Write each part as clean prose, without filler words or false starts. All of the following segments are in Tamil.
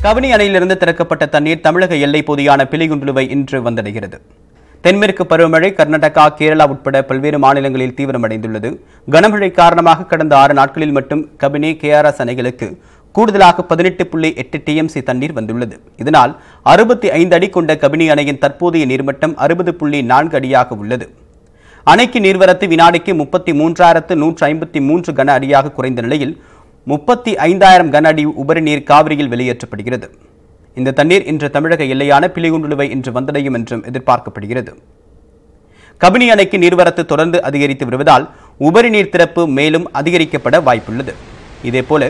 கபினி அணையிலிருந்து திறக்கப்பட்ட தண்ணீர் தமிழக எல்லை பகுதியான பிலிகுண்டுலுவை இன்று வந்தடைகிறது. தென்மேற்கு பருவமழை கர்நாடகா, கேரளா உட்பட பல்வேறு மாநிலங்களில் தீவிரமடைந்துள்ளது. கனமழை காரணமாக கடந்த 6 நாட்களில் மட்டும் கபினி, கேஆர்எஸ் அணைகளுக்கு கூடுதலாக 18.8 TMC தண்ணீர் வந்துள்ளது. இதனால் 65 அடி கொண்ட கபினி அணையின் தற்போதைய நீர்மட்டம் 60.4 அடியாக உள்ளது. அணைக்கு நீர்வரத்து வினாடிக்கு 33,153 கன அடியாக குறைந்த நிலையில் 35,000 கன அடி உபரி நீர் காவிரியில் வெளியேற்றப்படுகிறது. இந்த தண்ணீர் இன்று தமிழக எல்லையான பிலிகுண்டுலுவை இன்று வந்தடையும் என்றும் எதிர்பார்க்கப்படுகிறது. கபினி அணைக்கு நீர்வரத்து தொடர்ந்து அதிகரித்து வருவதால் உபரி நீர் திறப்பு மேலும் அதிகரிக்கப்பட வாய்ப்புள்ளது. இதேபோல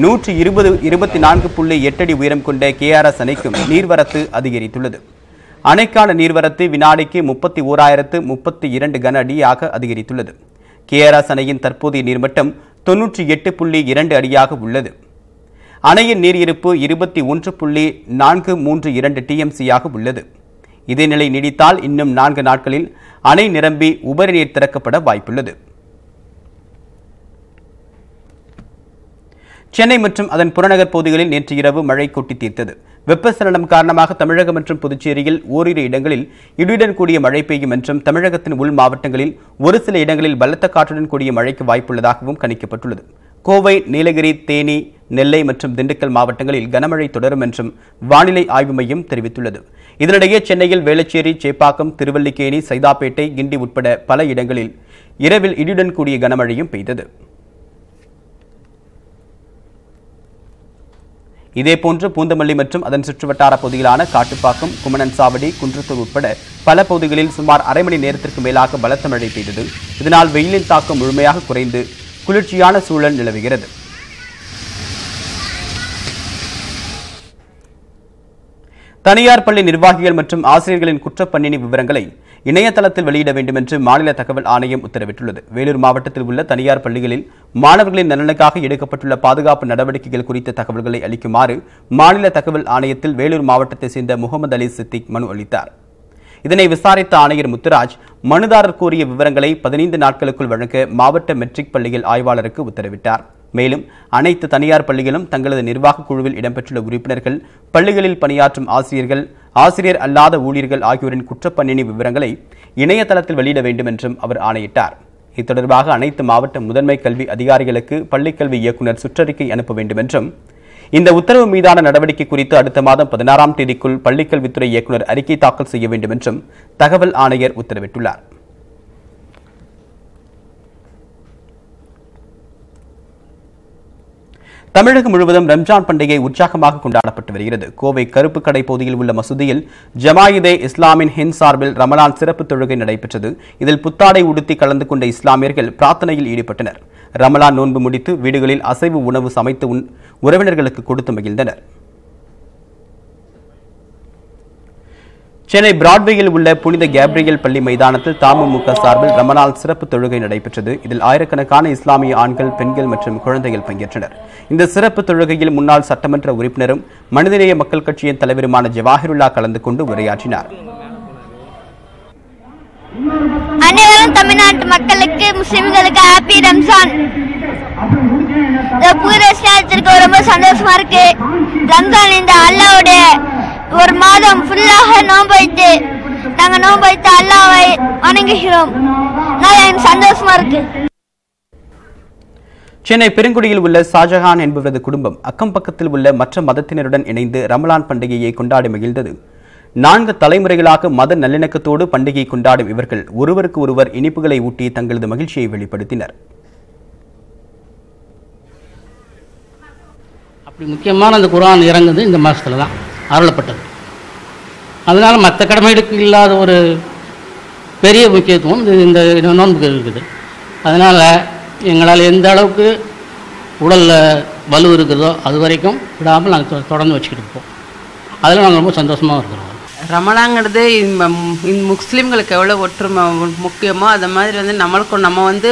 124.8 அடி உயரம் கொண்ட கேஆர்எஸ் அணைக்கும் நீர்வரத்து அதிகரித்துள்ளது. அணைக்கான நீர்வரத்து வினாடிக்கு 31,032 கன அடியாக அதிகரித்துள்ளது. கேஆர்எஸ் அணையின் தற்போதைய நீர்மட்டம் 98.2 அடியாக உள்ளது. அணையின் நீர் இருப்பு 21.432 TMC ஆக உள்ளது. இதே நிலை நீடித்தால் இன்னும் 4 நாட்களில் அணை நிரம்பி உபரி நீர் திறக்கப்பட வாய்ப்புள்ளது. சென்னை மற்றும் அதன் புறநகர் பகுதிகளில் நேற்று இரவு மழை கொட்டி தீர்த்தது. வெப்பசலனம் காரணமாக தமிழகம் மற்றும் புதுச்சேரியில் ஓரிரு இடங்களில் இடியுடன் கூடிய மழை பெய்யும் என்றும் தமிழகத்தின் உள் மாவட்டங்களில் ஒரு சில இடங்களில் பலத்த காற்றுடன் கூடிய மழைக்கு வாய்ப்புள்ளதாகவும் கணிக்கப்பட்டுள்ளது. கோவை, நீலகிரி, தேனி, நெல்லை மற்றும் திண்டுக்கல் மாவட்டங்களில் கனமழை தொடரும் என்றும் வானிலை ஆய்வு மையம் தெரிவித்துள்ளது. இதனிடையே சென்னையில் வேளச்சேரி, சேப்பாக்கம், திருவல்லிக்கேணி, சைதாப்பேட்டை, கிண்டி உட்பட பல இடங்களில் இரவில் இடியுடன் கூடிய கனமழையும் பெய்தது. இதேபோன்று பூந்தமல்லி மற்றும் அதன் சுற்றுவட்டார பகுதிகளான காட்டுப்பாக்கம், குமணன்சாவடி, குன்றத்தூர் உட்பட பல பகுதிகளில் சுமார் அரை மணி நேரத்திற்கு மேலாக பலத்த மழை பெய்தது. இதனால் வெயிலின் தாக்கம் முழுமையாக குறைந்து குளிர்ச்சியான சூழல் நிலவுகிறது. தனியார் பள்ளி நிர்வாகிகள் மற்றும் ஆசிரியர்களின் குற்றப்பணினி விவரங்களை இணையதளத்தில் வெளியிட வேண்டும் என்று மாநில தகவல் ஆணையம் உத்தரவிட்டுள்ளது. வேலூர் மாவட்டத்தில் உள்ள தனியார் பள்ளிகளில் மாணவர்களின் நலனுக்காக எடுக்கப்பட்டுள்ள பாதுகாப்பு நடவடிக்கைகள் குறித்த தகவல்களை அளிக்குமாறு மாநில தகவல் ஆணையத்தில் வேலூர் மாவட்டத்தைச் சேர்ந்த முகமது அலி சித்திக் மனு அளித்தார். இதனை விசாரித்த ஆணையர் முத்துராஜ் மனுதாரர் கூறிய விவரங்களை 15 நாட்களுக்குள் வழங்க மாவட்ட மெட்ரிக் பள்ளிகள் ஆய்வாளருக்கு உத்தரவிட்டார். மேலும் அனைத்து தனியார் பள்ளிகளும் தங்களது நிர்வாக குழுவில் இடம்பெற்றுள்ள உறுப்பினர்கள், பள்ளிகளில் பணியாற்றும் ஆசிரியர்கள், ஆசிரியர் அல்லாத ஊழியர்கள் ஆகியோரின் குற்றப்பணினி விவரங்களை இணையதளத்தில் வெளியிட வேண்டும் என்றும் அவர் ஆணையிட்டார். இது தொடர்பாக அனைத்து மாவட்ட முதன்மை கல்வி அதிகாரிகளுக்கு பள்ளிக்கல்வி இயக்குநர் சுற்றறிக்கை அனுப்ப வேண்டும் என்றும், இந்த உத்தரவு மீதான நடவடிக்கை குறித்து அடுத்த மாதம் 16ஆம் தேதிக்குள் பள்ளிக்கல்வித்துறை இயக்குநர் அறிக்கை தாக்கல் செய்ய வேண்டும் என்றும் தகவல் ஆணையர் உத்தரவிட்டுள்ளார். தமிழகம் முழுவதும் ரம்ஜான் பண்டிகை உற்சாகமாக கொண்டாடப்பட்டு வருகிறது. கோவை கருப்பு கடை பகுதியில் உள்ள மசூதியில் ஜமாயிதே இஸ்லாமின் ஹிந்த் சார்பில் ரமலான் சிறப்பு தொழுகை நடைபெற்றது. இதில் புத்தாடை உடுத்தி கலந்து கொண்ட இஸ்லாமியர்கள் பிரார்த்தனையில் ஈடுபட்டனர். ரமலான் நோன்பு முடித்து வீடுகளில் அசைவு உணவு சமைத்து உறவினர்களுக்கு கொடுத்து மகிழ்ந்தனர். சென்னை பிராட்வேயில் உள்ள புனித கேப்ரியல் பள்ளி மைதானத்தில் தமுமுக சார்பில் ரமலான் சிறப்பு தொழுகை நடைபெற்றது. இதில் ஆயிரக்கணக்கான இஸ்லாமிய ஆண்கள், பெண்கள் மற்றும் குழந்தைகள் பங்கேற்றனர். இந்த சிறப்பு தொழுகையில் முன்னாள் சட்டமன்ற உறுப்பினரும் மனிதநேய மக்கள் கட்சியின் தலைவருமான ஜவாஹிருல்லா கலந்து கொண்டு உரையாற்றினார். அனைவரும் தமிழ்நாட்டு மக்களுக்கு, முஸ்லிம்களுக்கு ஹாப்பி ரம்ஜான். ரொம்ப சந்தோஷமா இருக்கு. ரம்ஜான் இந்த அல்லாஹ்வுடைய ஒரு மாதம் ஃபுல்லாக நோன்பு வைத்து அல்லாஹ்வை வணங்குகிறோம். எனக்கு சந்தோஷமா இருக்கு. சென்னை பெருங்குடியில் உள்ள ஷாஜஹான் என்பவரது குடும்பம் அக்கம் பக்கத்தில் உள்ள மற்ற மதத்தினருடன் இணைந்து ரமலான் பண்டிகையை கொண்டாடி மகிழ்ந்தது. 4 தலைமுறைகளாக மத நல்லிணக்கத்தோடு பண்டிகை கொண்டாடும் இவர்கள் ஒருவருக்கு ஒருவர் இனிப்புகளை ஊட்டி தங்களது மகிழ்ச்சியை வெளிப்படுத்தினர். அப்படி முக்கியமான அந்த குர்ஆன் இறங்குது இந்த மாதத்துல தான் அருளப்பட்டது. அதனால மற்ற கடமைகளுக்கு இல்லாத ஒரு பெரிய முக்கியத்துவம் இந்த நோன்புக்கு இருக்குது. அதனால் எங்களால் எந்த அளவுக்கு உடலில் வலு இருக்குதோ அது வரைக்கும் விடாமல் நாங்கள் தொடர்ந்து வச்சுக்கிட்டு இருப்போம். அதில் நாங்கள் ரொம்ப சந்தோஷமாக இருக்கிறோம். ரமலாங்கிறது முஸ்லீம்களுக்கு எவ்வளோ ஒற்றுமை முக்கியமோ அது மாதிரி வந்து நம்மளுக்கும் நம்ம வந்து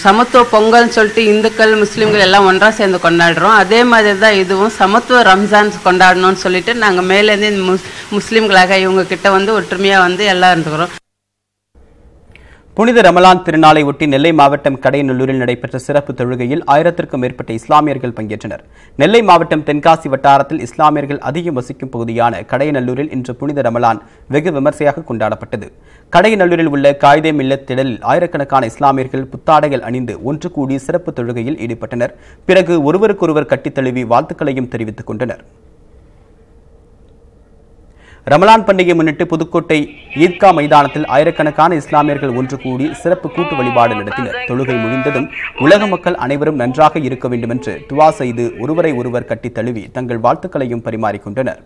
சமத்துவ பொங்கல்னு சொல்லிட்டு இந்துக்கள் முஸ்லீம்கள் எல்லாம் ஒன்றா சேர்ந்து கொண்டாடுறோம். அதே மாதிரி தான் இதுவும் சமத்துவ ரம்ஜான் கொண்டாடணும்னு சொல்லிட்டு நாங்கள் மேலேருந்து முஸ்லீம்களாக இவங்க கிட்ட வந்து ஒற்றுமையாக வந்து எல்லாம் இருந்துக்கிறோம். புனித ரமலான் திருநாளை ஒட்டி நெல்லை மாவட்டம் கடையநல்லூரில் நடைபெற்ற சிறப்பு தொழுகையில் 1000க்கும் மேற்பட்ட இஸ்லாமியர்கள் பங்கேற்றனர். நெல்லை மாவட்டம் தென்காசி வட்டாரத்தில் இஸ்லாமியர்கள் அதிகம் வசிக்கும் பகுதியான கடையநல்லூரில் இன்று புனித ரமலான் வெகு விமர்சையாக கொண்டாடப்பட்டது. கடையநல்லூரில் உள்ள காயிதே மில்லத் திடலில் ஆயிரக்கணக்கான இஸ்லாமியர்கள் புத்தாடைகள் அணிந்து ஒன்று கூடி சிறப்பு தொழுகையில் ஈடுபட்டனர். பிறகு ஒருவருக்கொருவர் கட்டித் தழுவி வாழ்த்துக்களையும் தெரிவித்துக் கொண்டனர். ரமலான் பண்டிகை முன்னிட்டு புதுக்கோட்டை ஈத்கா மைதானத்தில் ஆயிரக்கணக்கான இஸ்லாமியர்கள் ஒன்று கூடி சிறப்பு கூட்டு வழிபாடு நடத்தினர். தொழுகை முடிந்ததும் உலக மக்கள் அனைவரும் நன்றாக இருக்க வேண்டும் என்று துவா செய்து ஒருவரை ஒருவர் கட்டி தழுவி தங்கள் வாழ்த்துக்களையும் பரிமாறிக்கொண்டனர்.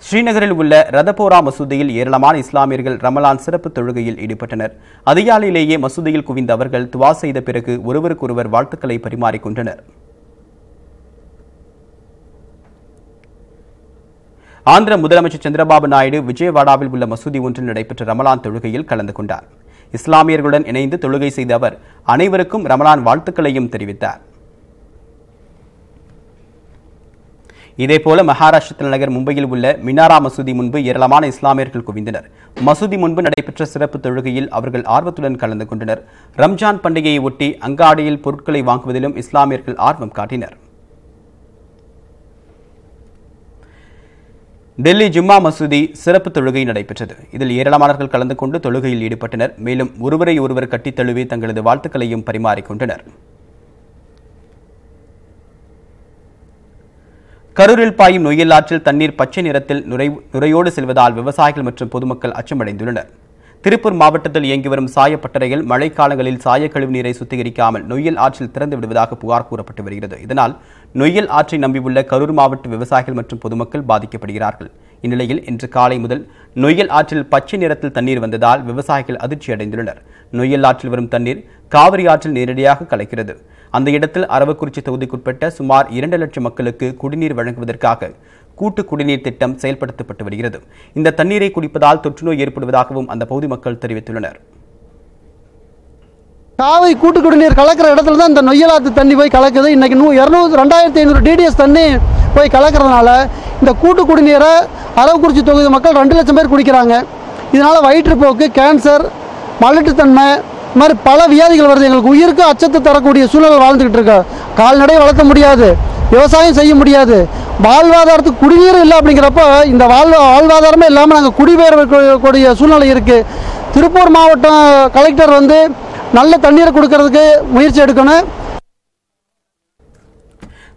ஸ்ரீநகரில் உள்ள ரதபோரா மசூதியில் ஏராளமான இஸ்லாமியர்கள் ரமலான் சிறப்பு தொழுகையில் ஈடுபட்டனர். அதிகாலையிலேயே மசூதியில் குவிந்த அவர்கள் துவா செய்த பிறகு ஒருவருக்கொருவர் வாழ்த்துக்களை பரிமாறிக்கொண்டனர். ஆந்திர முதலமைச்சர் சந்திரபாபு நாயுடு விஜயவாடாவில் உள்ள மசூதி ஒன்றில் நடைபெற்ற ரமலான் தொழுகையில் கலந்து கொண்டார். இஸ்லாமியர்களுடன் இணைந்து தொழுகை செய்த அவர் அனைவருக்கும் ரமலான் வாழ்த்துக்களையும் தெரிவித்தார். இதேபோல மகாராஷ்டிர தலைநகர் மும்பையில் உள்ள மினாரா மசூதி முன்பு ஏராளமான இஸ்லாமியர்கள் குவிந்தனர். மசூதி முன்பு நடைபெற்ற சிறப்பு தொழுகையில் அவர்கள் ஆர்வத்துடன் கலந்து கொண்டனர். ரம்ஜான் பண்டிகையை ஒட்டி அங்காடியில் பொருட்களை வாங்குவதிலும் இஸ்லாமியர்கள் ஆர்வம் காட்டினர். டெல்லி ஜும்மா மசூதி சிறப்பு தொழுகை நடைபெற்றது. இதில் ஏராளமானவர்கள் கலந்து கொண்டு தொழுகையில் ஈடுபட்டனர். மேலும் ஒருவரை ஒருவர் கட்டித் தழுவி தங்களது வாழ்த்துக்களையும் பரிமாறிக்கொண்டனர். கரூரில் பாயும் நொய்யல் ஆற்றில் தண்ணீர் பச்சை நிறத்தில் நுரையோடு செல்வதால் விவசாயிகள் மற்றும் பொதுமக்கள் அச்சமடைந்துள்ளனர். திருப்பூர் மாவட்டத்தில் இயங்கி வரும் சாயப்பட்டறைகள் மழைக்காலங்களில் சாய கழிவு நீரை சுத்திகரிக்காமல் நொய்யல் ஆற்றில் திறந்து விடுவதாக புகார் கூறப்பட்டு வருகிறது. இதனால் நொய்யல் ஆற்றை நம்பியுள்ள கரூர் மாவட்ட விவசாயிகள் மற்றும் பொதுமக்கள் பாதிக்கப்படுகிறார்கள். இந்நிலையில் இன்று காலை முதல் நொய்யல் ஆற்றில் பச்சை நிறத்தில் தண்ணீர் வந்ததால் விவசாயிகள் அதிர்ச்சி அடைந்துள்ளனர். நொய்யல் ஆற்றில் வரும் தண்ணீர் காவிரி ஆற்றில் நேரடியாக கலக்கிறது. அந்த இடத்தில் அரவக்குறிச்சி தொகுதிக்குட்பட்ட சுமார் 2 லட்சம் மக்களுக்கு குடிநீர் வழங்குவதற்காக கூட்டு குடிநீர் திட்டம் செயல்படுத்தப்பட்டு வருகிறது. இந்த தண்ணீரை குடிப்பதால் தொற்றுநோய் ஏற்படுவதாகவும் அந்த பகுதி மக்கள் தெரிவித்துள்ளனர். காவிரி கூட்டு குடிநீர் கலக்கிற இடத்துல தான் இந்த நொய்யலாத்து தண்ணி போய் கலக்குது. இன்னைக்கு 2500 டிடிஎஸ் தண்ணி போய் கலக்கிறதுனால இந்த கூட்டு குடிநீரை அரவக்குறிச்சி தொகுதி மக்கள் 2 லட்சம் பேர் குடிக்கிறாங்க. இதனால் வயிற்றுப்போக்கு, கேன்சர், மலட்டுத்தன்மை, இது மாதிரி பல வியாதிகள் வருது. எங்களுக்கு உயிருக்கு அச்சத்தை தரக்கூடிய சூழல் வாழ்ந்துக்கிட்டு இருக்கோம். கால்நடை வளர்த்த முடியாது, விவசாயம் செய்ய முடியாது, வாழ்வாதாரத்துக்கு குடிநீர் இல்லை. அப்படிங்கிறப்ப இந்த வாழ்வாதாரமே இல்லாமல் நாங்கள் குடிபெயரக்கூடிய சூழ்நிலை இருக்குது. திருப்பூர் மாவட்டம் கலெக்டர் நல்ல தண்ணீரை கொடுக்கறதுக்கு முயற்சி எடுக்கணும்.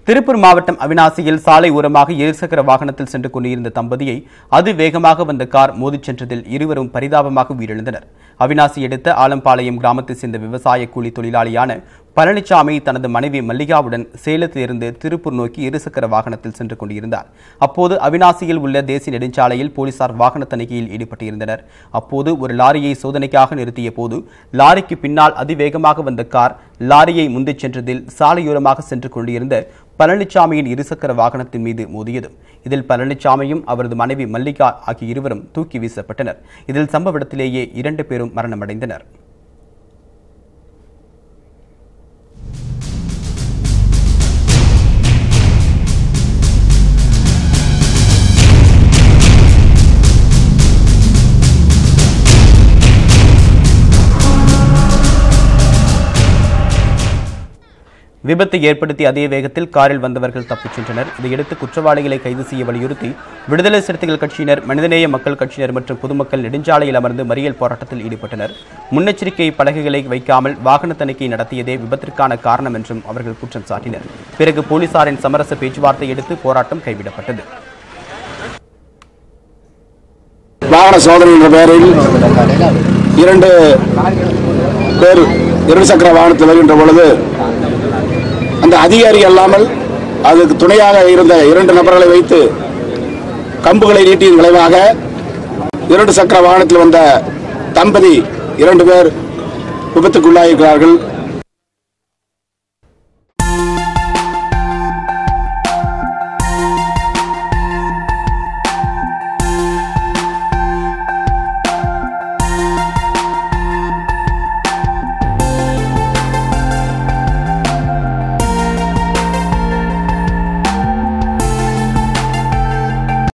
திருப்பூர் மாவட்டம் அவிநாசியில் சாலை ஓரமாக இருசக்கர வாகனத்தில் சென்று கொண்டிருந்த தம்பதியை அதிவேகமாக வந்த கார் மோதிச் சென்றதில் இருவரும் பரிதாபமாக உயிரிழந்தனர். அவிநாசி அடுத்த ஆலம்பாளையம் கிராமத்தைச் சேர்ந்த விவசாய கூலி தொழிலாளியான பழனிசாமி தனது மனைவி மல்லிகாவுடன் சேலத்திலிருந்து திருப்பூர் நோக்கி இருசக்கர வாகனத்தில் சென்று கொண்டிருந்தார். அப்போது அவிநாசியில் உள்ள தேசிய நெடுஞ்சாலையில் போலீசார் வாகன தணிக்கையில் ஈடுபட்டிருந்தனர். அப்போது ஒரு லாரியை சோதனைக்காக நிறுத்திய போது லாரிக்கு பின்னால் அதிவேகமாக வந்த கார் லாரியை முந்திச் சென்றதில் சாலையோரமாக சென்று கொண்டிருந்த பழனிசாமியின் இருசக்கர வாகனத்தின் மீது மோதியது. இதில் பழனிசாமியும் அவரது மனைவி மல்லிகா ஆகிய இருவரும் தூக்கி வீசப்பட்டனர். இதில் சம்பவ இடத்திலேயே 2 பேரும் மரணமடைந்தனர். விபத்தை ஏற்படுத்தி அதே வேகத்தில் காரில் வந்தவர்கள் தப்பிச் சென்றனர். இதையடுத்து குற்றவாளிகளை கைது செய்ய வலியுறுத்தி விடுதலை சிறுத்தைகள் கட்சியினர், மனிதநேய மக்கள் கட்சியினர் மற்றும் பொதுமக்கள் நெடுஞ்சாலையில் அமர்ந்து மறியல் போராட்டத்தில் ஈடுபட்டனர். முன்னெச்சரிக்கை பலகைகளை வைக்காமல் வாகன தணிக்கை நடத்தியதே விபத்திற்கான காரணம் என்றும் அவர்கள் குற்றம் சாட்டினர். பிறகு போலீசாரின் சமரச பேச்சுவார்த்தை எடுத்து போராட்டம் கைவிடப்பட்டது. வாகன சோதனை என்ற பெயரில் 2 பேர் இருசக்கர வாகனத்தில் வருகின்ற பொழுது அந்த அதிகாரி அல்லாமல் அதுக்கு துணையாக இருந்த 2 நபர்களை வைத்து கம்புகளை நீட்டியின் விளைவாக 2 சக்கர வாகனத்தில் வந்த தம்பதி 2 பேர் விபத்துக்குள்ளாயிருக்கிறார்கள்.